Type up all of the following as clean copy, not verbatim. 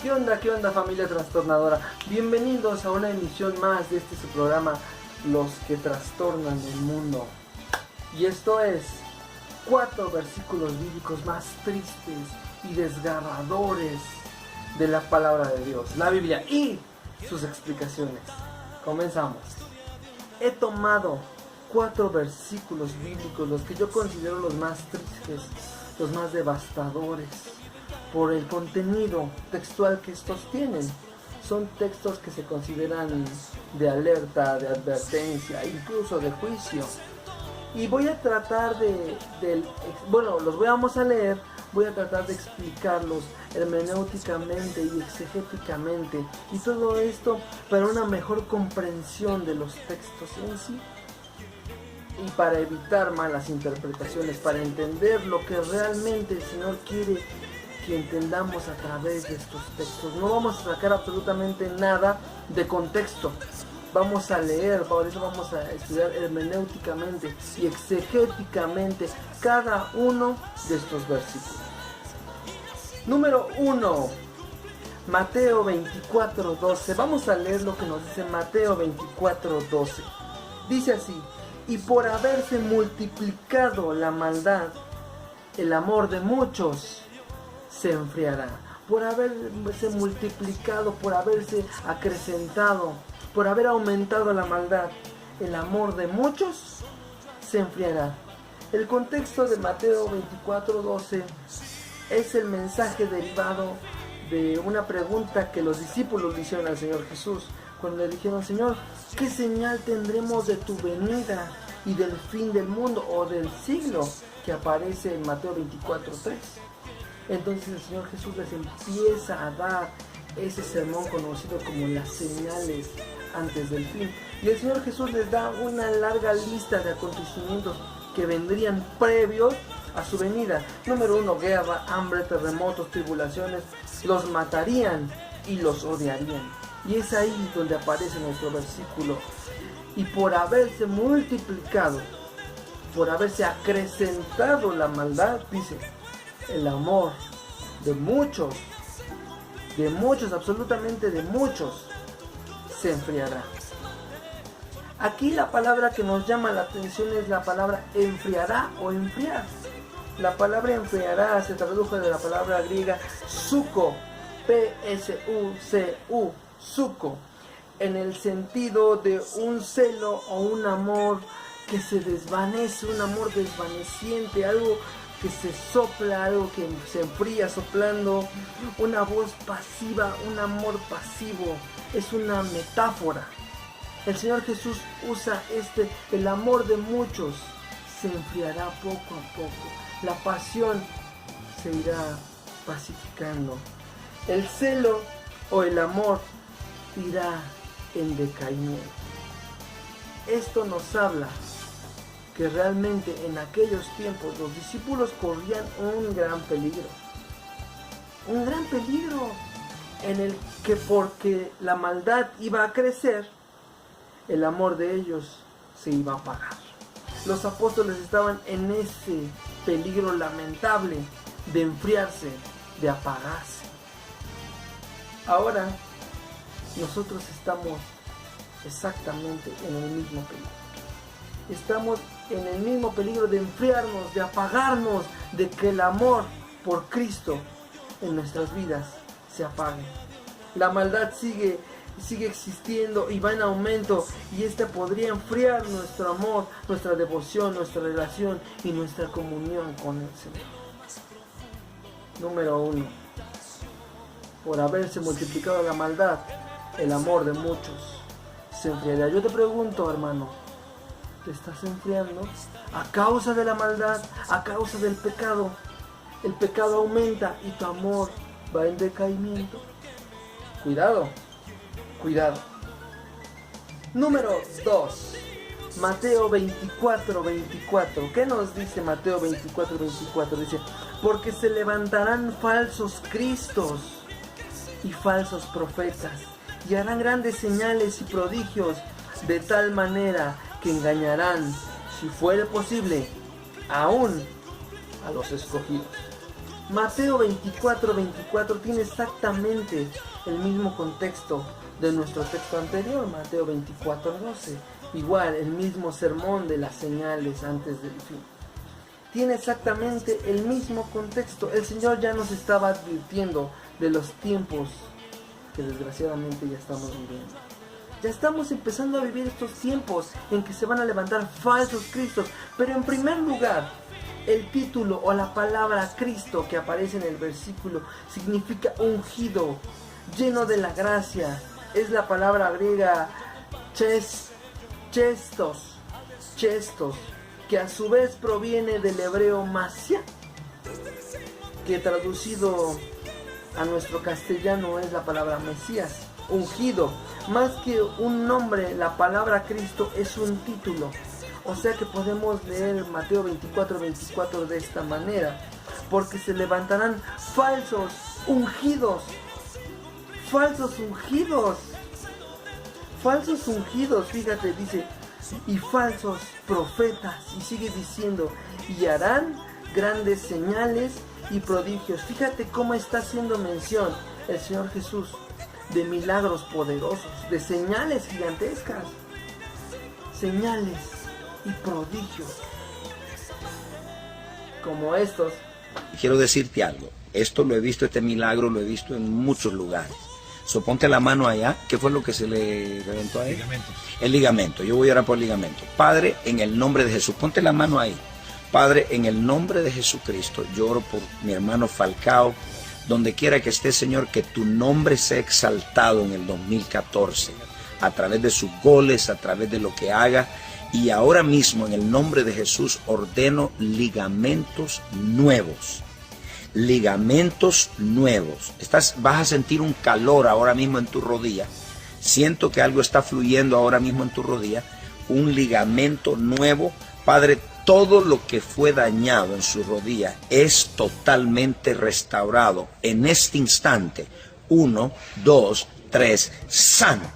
¿Qué onda familia trastornadora? Bienvenidos a una emisión más de su programa Los que trastornan el mundo. Y esto es 4 versículos bíblicos más tristes y desgarradores de la palabra de Dios, la Biblia y sus explicaciones. Comenzamos. He tomado 4 versículos bíblicos, los que yo considero los más tristes, los más devastadores, por el contenido textual que estos tienen. Son textos que se consideran de alerta, de advertencia, incluso de juicio. Y voy a tratar los vamos a leer, voy a tratar de explicarlos hermenéuticamente y exegéticamente, y todo esto para una mejor comprensión de los textos en sí, y para evitar malas interpretaciones, para entender lo que realmente el Señor quiere que entendamos a través de estos textos. No vamos a sacar absolutamente nada de contexto. Vamos a leer, por eso vamos a estudiar hermenéuticamente y exegéticamente cada uno de estos versículos. Número 1, Mateo 24:12. Vamos a leer lo que nos dice Mateo 24:12. Dice así: y por haberse multiplicado la maldad, el amor de muchos se enfriará. Por haberse multiplicado, por haberse acrecentado, por haber aumentado la maldad, el amor de muchos se enfriará. El contexto de Mateo 24:12 es el mensaje derivado de una pregunta que los discípulos le hicieron al Señor Jesús, cuando le dijeron: Señor, ¿qué señal tendremos de tu venida y del fin del mundo o del siglo? Que aparece en Mateo 24:3. Entonces el Señor Jesús les empieza a dar ese sermón conocido como las señales antes del fin. Y el Señor Jesús les da una larga lista de acontecimientos que vendrían previos a su venida. Número 1, guerra, hambre, terremotos, tribulaciones. Los matarían y los odiarían. Y es ahí donde aparece nuestro versículo. Y por haberse multiplicado, por haberse acrecentado la maldad, dice, el amor de muchos, absolutamente de muchos, se enfriará. Aquí la palabra que nos llama la atención es la palabra enfriará o enfriar. La palabra enfriará se tradujo de la palabra griega suko, P-S-U-C-U, suko, en el sentido de un celo o un amor que se desvanece, un amor desvaneciente, algo que se sopla, algo que se enfría soplando, una voz pasiva, un amor pasivo. Es una metáfora. El Señor Jesús usa el amor de muchos se enfriará poco a poco. La pasión se irá pacificando. El celo o el amor irá en decaimiento. Esto nos habla que realmente en aquellos tiempos los discípulos corrían un gran peligro en el que, porque la maldad iba a crecer, el amor de ellos se iba a apagar. Los apóstoles estaban en ese peligro lamentable de enfriarse, de apagarse. Ahora nosotros estamos exactamente en el mismo peligro. Estamos en el mismo peligro de enfriarnos, de apagarnos, de que el amor por Cristo en nuestras vidas se apague. La maldad sigue existiendo y va en aumento, y esta podría enfriar nuestro amor, nuestra devoción, nuestra relación y nuestra comunión con el Señor. Número 1. Por haberse multiplicado la maldad, el amor de muchos se enfriará. Yo te pregunto, hermano, ¿te estás enfriando a causa de la maldad, a causa del pecado? El pecado aumenta y tu amor va en decaimiento. Cuidado. Número 2, Mateo 24:24. ¿Qué nos dice Mateo 24:24? Dice: porque se levantarán falsos cristos y falsos profetas, y harán grandes señales y prodigios, de tal manera que engañarán, si fuere posible, aún a los escogidos. Mateo 24:24 tiene exactamente el mismo contexto de nuestro texto anterior, Mateo 24:12. Igual, el mismo sermón de las señales antes del fin. Tiene exactamente el mismo contexto. El Señor ya nos estaba advirtiendo de los tiempos que desgraciadamente ya estamos viviendo. Ya estamos empezando a vivir estos tiempos en que se van a levantar falsos cristos. Pero en primer lugar, el título o la palabra Cristo que aparece en el versículo significa ungido, lleno de la gracia. Es la palabra griega chestos, que a su vez proviene del hebreo masia, que traducido a nuestro castellano es la palabra Mesías, ungido. Más que un nombre, la palabra Cristo es un título. O sea que podemos leer Mateo 24:24 de esta manera: porque se levantarán falsos ungidos. Falsos ungidos. Falsos ungidos, fíjate, dice, y falsos profetas. Y sigue diciendo, y harán grandes señales y prodigios. Fíjate cómo está haciendo mención el Señor Jesús de milagros poderosos, de señales gigantescas, señales y prodigios como estos. Quiero decirte algo, esto lo he visto, este milagro lo he visto en muchos lugares. Ponte la mano allá. ¿Qué fue lo que se le reventó a él? Ligamento. El ligamento. Yo voy a orar por el ligamento. Padre, en el nombre de Jesús, ponte la mano ahí. Padre, en el nombre de Jesucristo, yo oro por mi hermano Falcao, donde quiera que esté, Señor, que tu nombre sea exaltado en el 2014, a través de sus goles, a través de lo que haga. Y ahora mismo, en el nombre de Jesús, ordeno ligamentos nuevos. Ligamentos nuevos. Vas a sentir un calor ahora mismo en tu rodilla. Siento que algo está fluyendo ahora mismo en tu rodilla. Un ligamento nuevo. Padre, todo lo que fue dañado en su rodilla es totalmente restaurado en este instante. 1, 2, 3, sano.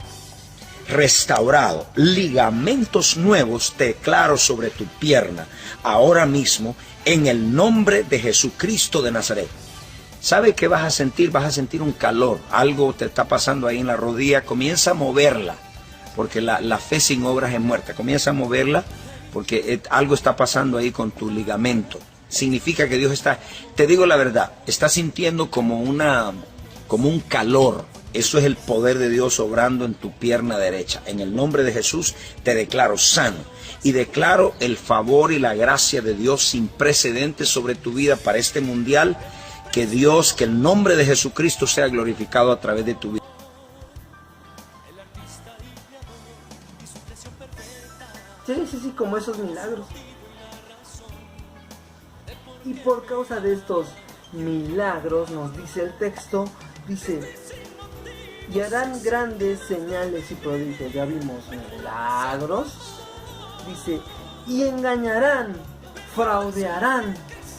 Restaurado. Ligamentos nuevos te declaro sobre tu pierna ahora mismo, en el nombre de Jesucristo de Nazaret. ¿Sabe qué vas a sentir? Vas a sentir un calor. Algo te está pasando ahí en la rodilla. Comienza a moverla, porque la fe sin obras es muerta. Comienza a moverla, porque algo está pasando ahí con tu ligamento. Significa que Dios está, te digo la verdad, está sintiendo como un calor. Eso es el poder de Dios obrando en tu pierna derecha. En el nombre de Jesús te declaro sano. Y declaro el favor y la gracia de Dios sin precedentes sobre tu vida para este mundial. Que el nombre de Jesucristo sea glorificado a través de tu vida. Sí, como esos milagros. Y por causa de estos milagros, nos dice el texto, dice, y harán grandes señales y prodigios. Ya vimos milagros. Dice, y engañarán, fraudearán,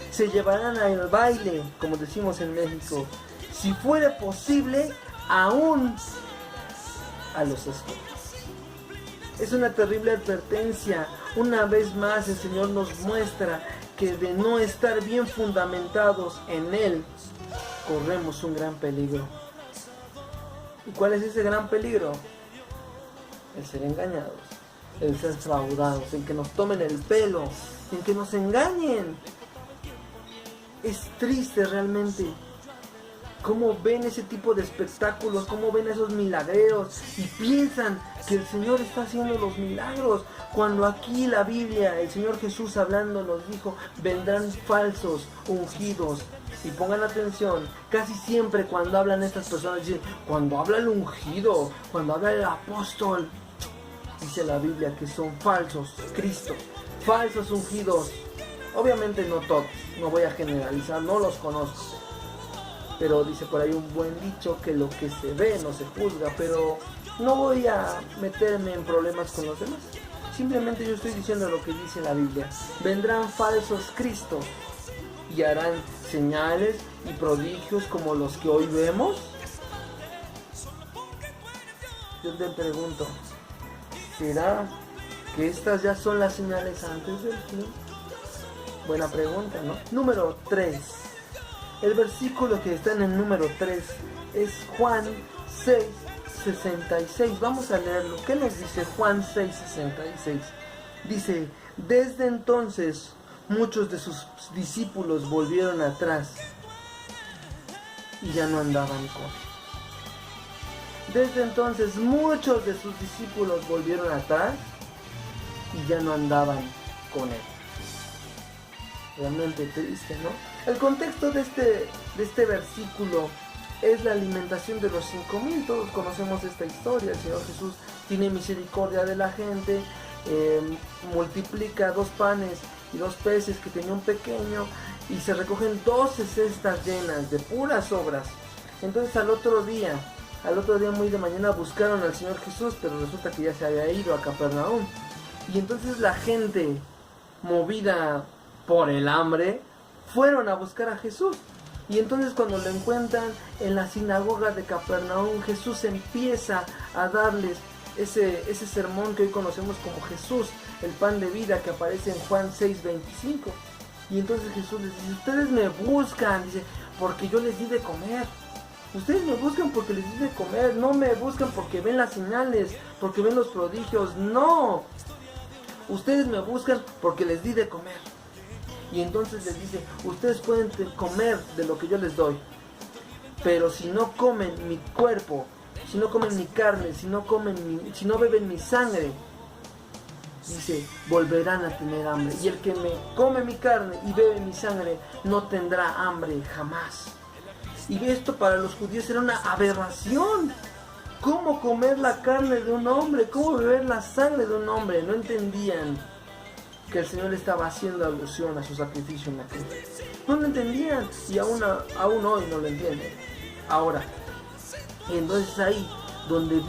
se llevarán al baile, como decimos en México, si fuere posible, aún a los esclavos. Es una terrible advertencia. Una vez más el Señor nos muestra que de no estar bien fundamentados en Él, corremos un gran peligro. ¿Y cuál es ese gran peligro? El ser engañados, el ser fraudados, en que nos tomen el pelo, en que nos engañen. Es triste realmente cómo ven ese tipo de espectáculos, cómo ven esos milagreros y piensan que el Señor está haciendo los milagros, cuando aquí la Biblia, el Señor Jesús hablando nos dijo, vendrán falsos ungidos. Y pongan atención, casi siempre cuando hablan estas personas dicen, cuando habla el ungido, cuando habla el apóstol, dice la Biblia que son falsos Cristo, falsos ungidos. Obviamente no todos, no voy a generalizar, no los conozco, pero dice por ahí un buen dicho que lo que se ve no se juzga, pero no voy a meterme en problemas con los demás. Simplemente yo estoy diciendo lo que dice la Biblia. Vendrán falsos Cristos y harán señales y prodigios como los que hoy vemos. Yo te pregunto, ¿será que estas ya son las señales antes del fin? Buena pregunta, ¿no? Número 3. El versículo que está en el número 3 es Juan 6:66. Vamos a leerlo. ¿Qué nos dice Juan 6:66? Dice: desde entonces muchos de sus discípulos volvieron atrás y ya no andaban con él. Desde entonces muchos de sus discípulos volvieron atrás y ya no andaban con él. Realmente triste, ¿no? El contexto de este versículo es la alimentación de los 5,000. Todos conocemos esta historia. El Señor Jesús tiene misericordia de la gente, multiplica 2 panes y 2 peces que tenía un pequeño, y se recogen 12 cestas llenas de puras obras. Entonces al otro día muy de mañana buscaron al Señor Jesús, pero resulta que ya se había ido a Capernaum. Y entonces la gente, movida por el hambre, fueron a buscar a Jesús. Y entonces cuando lo encuentran en la sinagoga de Capernaum, Jesús empieza a darles ese sermón que hoy conocemos como Jesús, el pan de vida, que aparece en Juan 6:25. Y entonces Jesús les dice: ustedes me buscan, dice, porque yo les di de comer. Ustedes me buscan porque les di de comer, no me buscan porque ven las señales, porque ven los prodigios, no. Ustedes me buscan porque les di de comer. Y entonces les dice: ustedes pueden comer de lo que yo les doy, pero si no comen mi cuerpo, si no comen mi carne, si no beben mi sangre, dice, volverán a tener hambre. Y el que me come mi carne y bebe mi sangre no tendrá hambre jamás. Y esto para los judíos era una aberración. ¿Cómo comer la carne de un hombre? ¿Cómo beber la sangre de un hombre? No entendían que el Señor estaba haciendo alusión a su sacrificio en la cruz. No lo entendían, y aún hoy no lo entienden. Ahora, y entonces ahí donde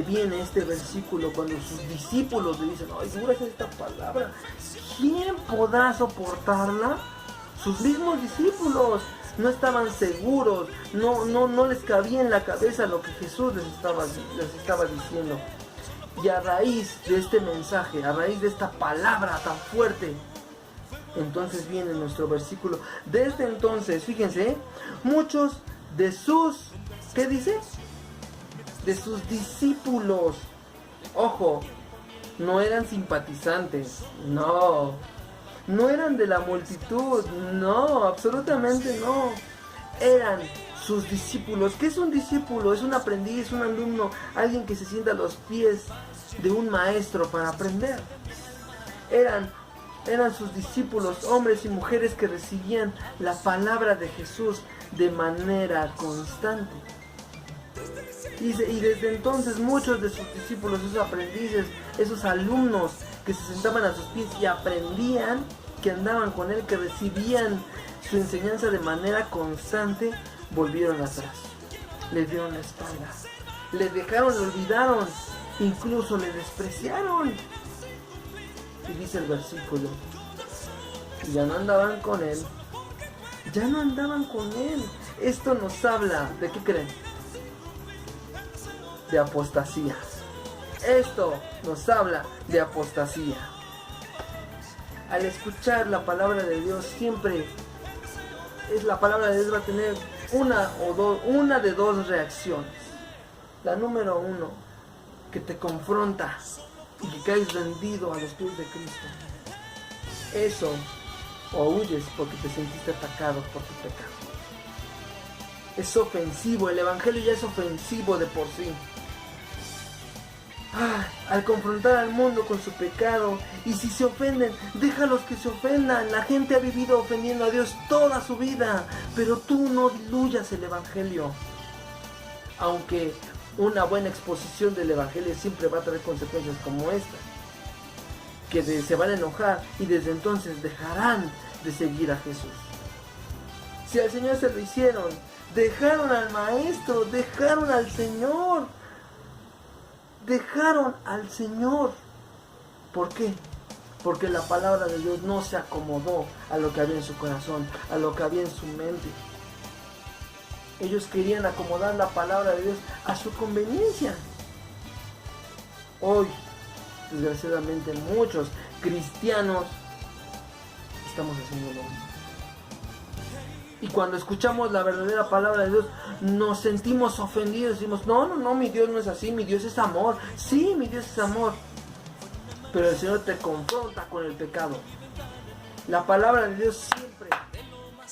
viene este versículo, cuando sus discípulos le dicen: ay, dura es esta palabra, ¿quién podrá soportarla? Sus mismos discípulos no estaban seguros, no les cabía en la cabeza lo que Jesús les estaba diciendo. Y a raíz de este mensaje, a raíz de esta palabra tan fuerte, entonces viene nuestro versículo. Desde entonces, fíjense, muchos de sus, ¿qué dice? De sus discípulos, ojo, no eran simpatizantes, no eran de la multitud, no, absolutamente no, eran sus discípulos. ¿Qué es un discípulo? Es un aprendiz, un alumno, alguien que se sienta a los pies de un maestro para aprender. Eran sus discípulos, hombres y mujeres que recibían la palabra de Jesús de manera constante. Y desde entonces muchos de sus discípulos, esos aprendices, esos alumnos que se sentaban a sus pies y aprendían, que andaban con él, que recibían su enseñanza de manera constante, volvieron atrás, les dieron la espalda, le dejaron, le olvidaron, incluso le despreciaron. Y dice el versículo: ya no andaban con él, Esto nos habla, ¿de qué creen? De apostasía. Esto nos habla de apostasía. Al escuchar la palabra de Dios, siempre la palabra de Dios va a tener una de dos reacciones. La número 1, que te confronta y que caes rendido a los pies de Cristo. Eso, o huyes porque te sentiste atacado por tu pecado. Es ofensivo, el evangelio ya es ofensivo de por sí. Al confrontar al mundo con su pecado, y si se ofenden, déjalos que se ofendan. La gente ha vivido ofendiendo a Dios toda su vida, pero tú no diluyas el evangelio. Aunque una buena exposición del evangelio siempre va a traer consecuencias como esta, que se van a enojar y desde entonces dejarán de seguir a Jesús. Si al Señor se lo hicieron, dejaron al Maestro, dejaron al Señor. Dejaron al Señor. ¿Por qué? Porque la palabra de Dios no se acomodó a lo que había en su corazón, a lo que había en su mente. Ellos querían acomodar la palabra de Dios a su conveniencia. Hoy, desgraciadamente, muchos cristianos estamos haciendo lo mismo. Y cuando escuchamos la verdadera palabra de Dios, nos sentimos ofendidos. Decimos, no, mi Dios no es así, mi Dios es amor. Sí, mi Dios es amor. Pero el Señor te confronta con el pecado. La palabra de Dios siempre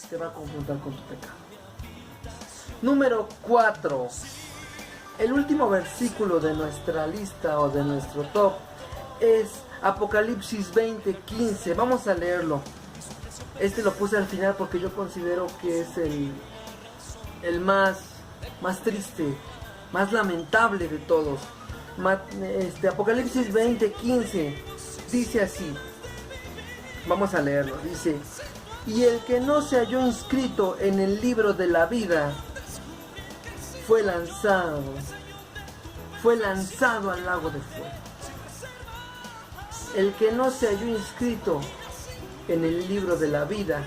te va a confrontar con tu pecado. Número 4. El último versículo de nuestra lista o de nuestro top es Apocalipsis 20:15. Vamos a leerlo. Este lo puse al final porque yo considero que es el más triste, más lamentable de todos. Apocalipsis 20:15 dice así. Vamos a leerlo. Dice: y el que no se halló inscrito en el libro de la vida fue lanzado al lago de fuego. El que no se halló inscrito en el libro de la vida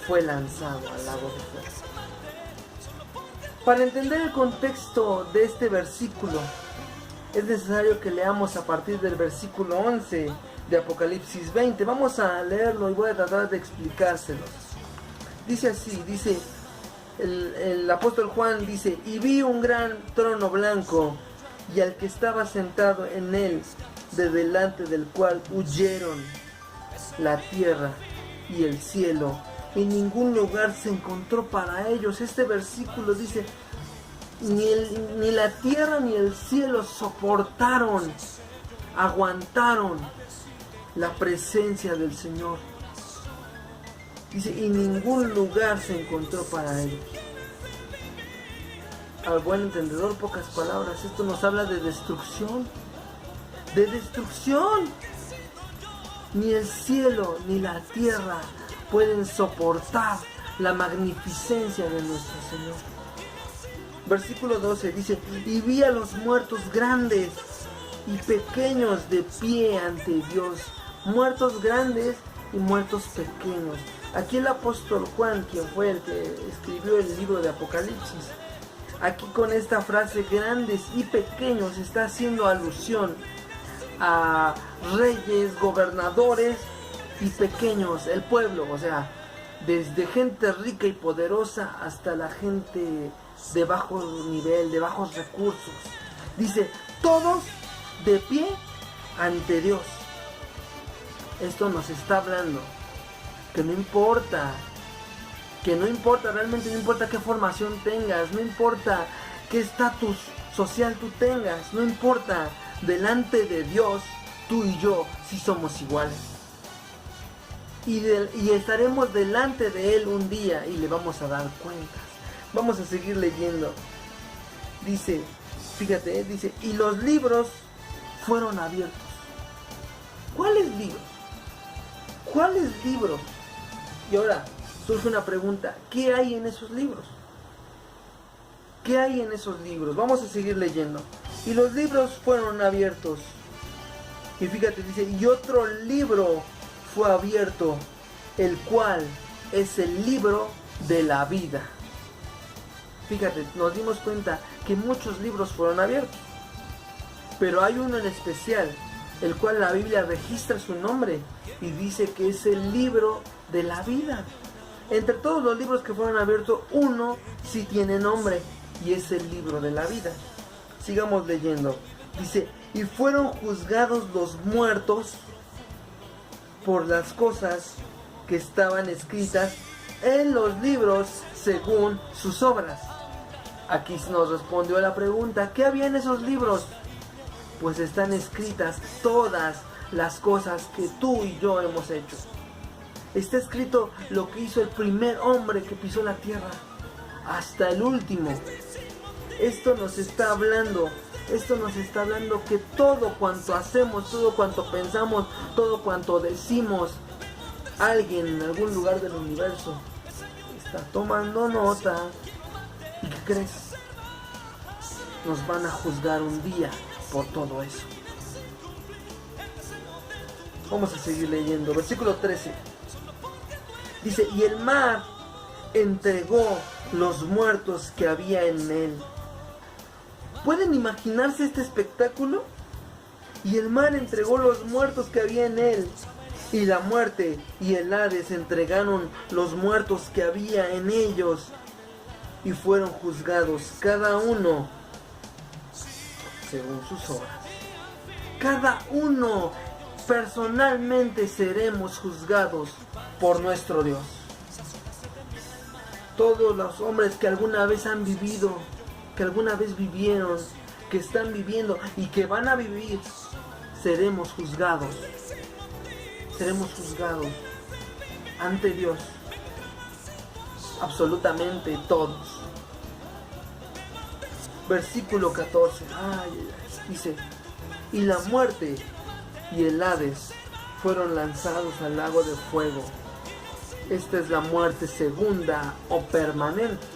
fue lanzado al lago de fuego. Para entender el contexto de este versículo, es necesario que leamos a partir del versículo 11 de Apocalipsis 20. Vamos a leerlo y voy a tratar de explicárselos. Dice así, el apóstol Juan dice: y vi un gran trono blanco y al que estaba sentado en él, de delante del cual huyeron la tierra y el cielo, y ningún lugar se encontró para ellos. Este versículo dice: ni la tierra ni el cielo soportaron, aguantaron la presencia del Señor. Dice, y ningún lugar se encontró para ellos. Al buen entendedor, pocas palabras, esto nos habla de destrucción. De destrucción. Ni el cielo ni la tierra pueden soportar la magnificencia de nuestro Señor. Versículo 12 dice: y vi a los muertos grandes y pequeños de pie ante Dios. Muertos grandes y muertos pequeños. Aquí el apóstol Juan, quien fue el que escribió el libro de Apocalipsis, aquí con esta frase grandes y pequeños está haciendo alusión a reyes, gobernadores y pequeños, el pueblo, o sea, desde gente rica y poderosa hasta la gente de bajo nivel, de bajos recursos. Dice, todos de pie ante Dios. Esto nos está hablando que no importa, realmente no importa qué formación tengas, no importa qué estatus social tú tengas, no importa, delante de Dios, tú y yo sí somos iguales. Y estaremos delante de Él un día y le vamos a dar cuentas. Vamos a seguir leyendo. Dice, fíjate, dice, y los libros fueron abiertos. ¿Cuáles libros? ¿Cuáles libros? Y ahora surge una pregunta, ¿qué hay en esos libros? ¿Qué hay en esos libros? Vamos a seguir leyendo. Y los libros fueron abiertos. Y fíjate, dice, y otro libro fue abierto, el cual es el libro de la vida. Fíjate, nos dimos cuenta que muchos libros fueron abiertos, pero hay uno en especial, el cual la Biblia registra su nombre y dice que es el libro de la vida. Entre todos los libros que fueron abiertos, uno sí tiene nombre y es el libro de la vida. Sigamos leyendo. Dice, y fueron juzgados los muertos por las cosas que estaban escritas en los libros según sus obras. Aquí nos respondió la pregunta, ¿qué había en esos libros? Pues están escritas todas las cosas que tú y yo hemos hecho. Está escrito lo que hizo el primer hombre que pisó la tierra, hasta el último. Esto nos está hablando que todo cuanto hacemos, todo cuanto pensamos, todo cuanto decimos, alguien en algún lugar del universo está tomando nota. ¿Y qué crees? Nos van a juzgar un día por todo eso. Vamos a seguir leyendo. Versículo 13. Dice, y el mar entregó los muertos que había en él. ¿Pueden imaginarse este espectáculo? Y el mar entregó los muertos que había en él, Y la muerte y el Hades entregaron los muertos que había en ellos y fueron juzgados cada uno según sus obras. Cada uno personalmente seremos juzgados por nuestro Dios. Todos los hombres que alguna vez han vivido, que alguna vez vivieron, que están viviendo y que van a vivir, seremos juzgados. Seremos juzgados ante Dios. Absolutamente todos. Versículo 14. Dice: y la muerte y el Hades fueron lanzados al lago de fuego. Esta es la muerte segunda o permanente.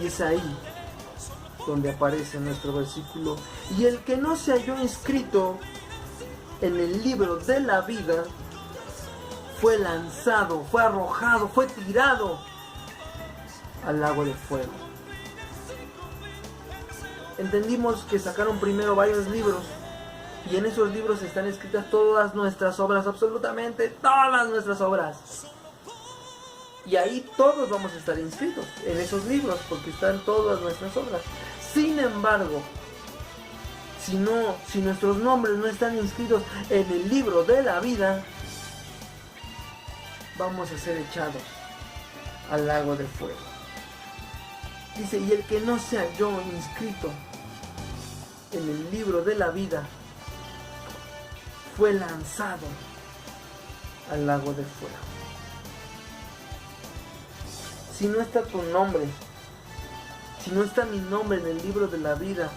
Y es ahí donde aparece nuestro versículo. Y el que no se halló inscrito en el libro de la vida fue lanzado, fue arrojado, fue tirado al lago de fuego. Entendimos que sacaron primero varios libros y en esos libros están escritas todas nuestras obras, absolutamente todas nuestras obras. Y ahí todos vamos a estar inscritos en esos libros porque están todas nuestras obras. Sin embargo, si nuestros nombres no están inscritos en el libro de la vida, vamos a ser echados al lago de fuego. Dice: y el que no se halló inscrito en el libro de la vida fue lanzado al lago de fuego. Si no está tu nombre, si no está mi nombre en el libro de la vida,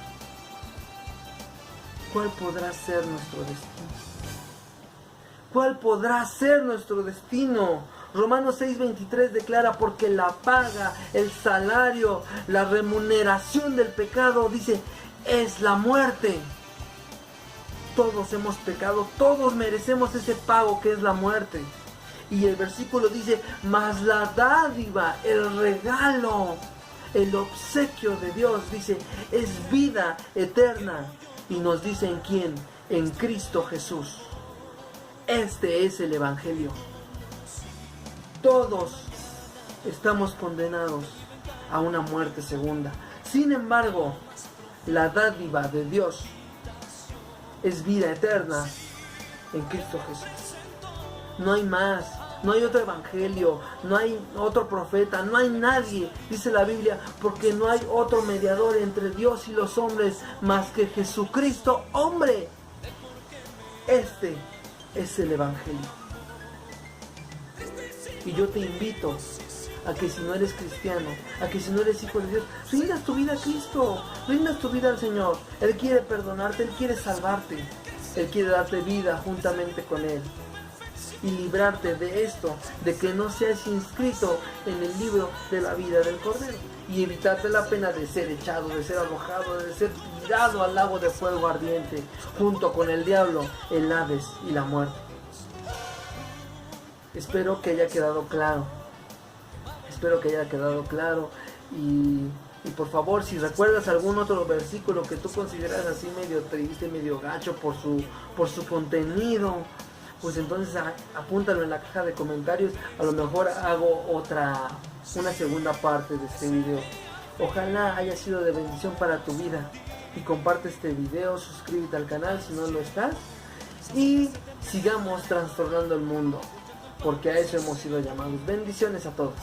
¿cuál podrá ser nuestro destino? ¿Cuál podrá ser nuestro destino? Romanos 6:23 declara: porque la paga, el salario, la remuneración del pecado, dice, es la muerte. Todos hemos pecado, todos merecemos ese pago que es la muerte. Y el versículo dice: mas la dádiva, el regalo, el obsequio de Dios, dice, es vida eterna. Y nos dice en quién: en Cristo Jesús. Este es el Evangelio. Todos estamos condenados a una muerte segunda. Sin embargo, la dádiva de Dios es vida eterna en Cristo Jesús. No hay más, no hay otro evangelio, no hay otro profeta, no hay nadie, dice la Biblia, porque no hay otro mediador entre Dios y los hombres más que Jesucristo, hombre. Este es el evangelio. Y yo te invito a que si no eres cristiano, a que si no eres hijo de Dios, rindas tu vida a Cristo, rindas tu vida al Señor. Él quiere perdonarte, Él quiere salvarte, Él quiere darte vida juntamente con Él y librarte de esto, de que no seas inscrito en el libro de la vida del Cordero, y evitarte la pena de ser echado, de ser arrojado, de ser tirado al lago de fuego ardiente junto con el diablo, el Hades y la muerte. Espero que haya quedado claro. Espero que haya quedado claro. Y por favor, si recuerdas algún otro versículo que tú consideras así medio triste, medio gacho por su contenido, pues entonces apúntalo en la caja de comentarios. A lo mejor hago una segunda parte de este video. Ojalá haya sido de bendición para tu vida. Y comparte este video, suscríbete al canal si no lo estás. Y sigamos trastornando el mundo, porque a eso hemos sido llamados. Bendiciones a todos.